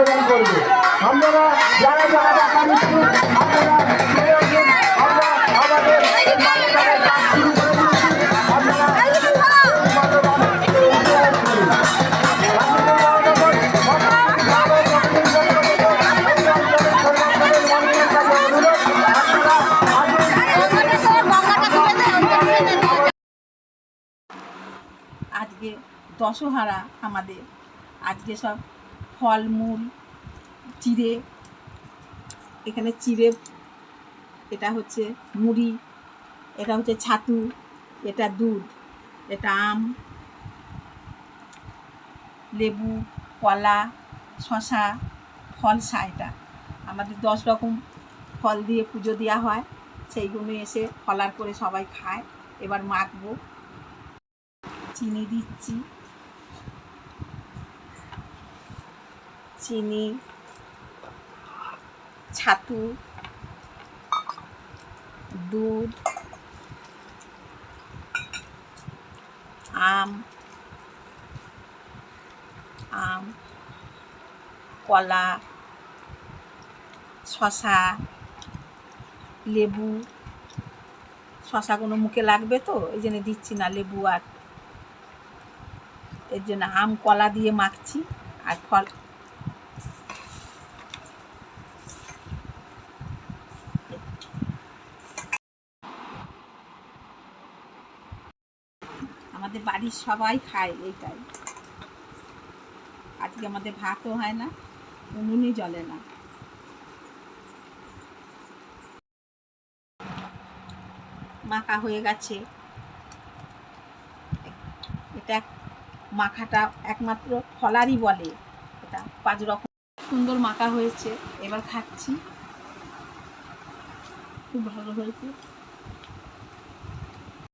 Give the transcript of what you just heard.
প্রদান করবে। আপনারা যারা যারা টাকা নিচ্ছেন আপনারা আমরা আমাদের কাজ শুরু করে দিচ্ছি। আপনারা আজকে দশহারা আমাদের আজকে সব ফলমূল চিড়ে, এখানে চিড়ে, এটা হচ্ছে মুড়ি, এটা হচ্ছে ছাতু, এটা দুধ, এটা আম, লেবু, কলা, শশা, ফলসা। এটা আমাদের 10 রকম ফল দিয়ে পুজো দেওয়া হয়, সেইগুলো এসে ফলার করে সবাই খায়। এবার মাখবো, চিনি দিচ্ছি, চিনি, ছাতু, দুধ, আম, কলা, শশা, লেবু। শশাগুলো মুখে লাগবে তো এই জন্য দিচ্ছি না, লেবু আর এর জন্য আম কলা দিয়ে মাখছি। আর ফল আমাদের বাড়ির সবাই খায় এইটাই। আজকে আমাদের ভাতও হয় না, উনুনই জ্বলে না। মাখা হয়ে গেছে। এটা মাখাটা একমাত্র ফলারই বলে, এটা 5 রকম সুন্দর মাখা হয়েছে। এবার খাচ্ছি, খুব ভালো হয়েছে।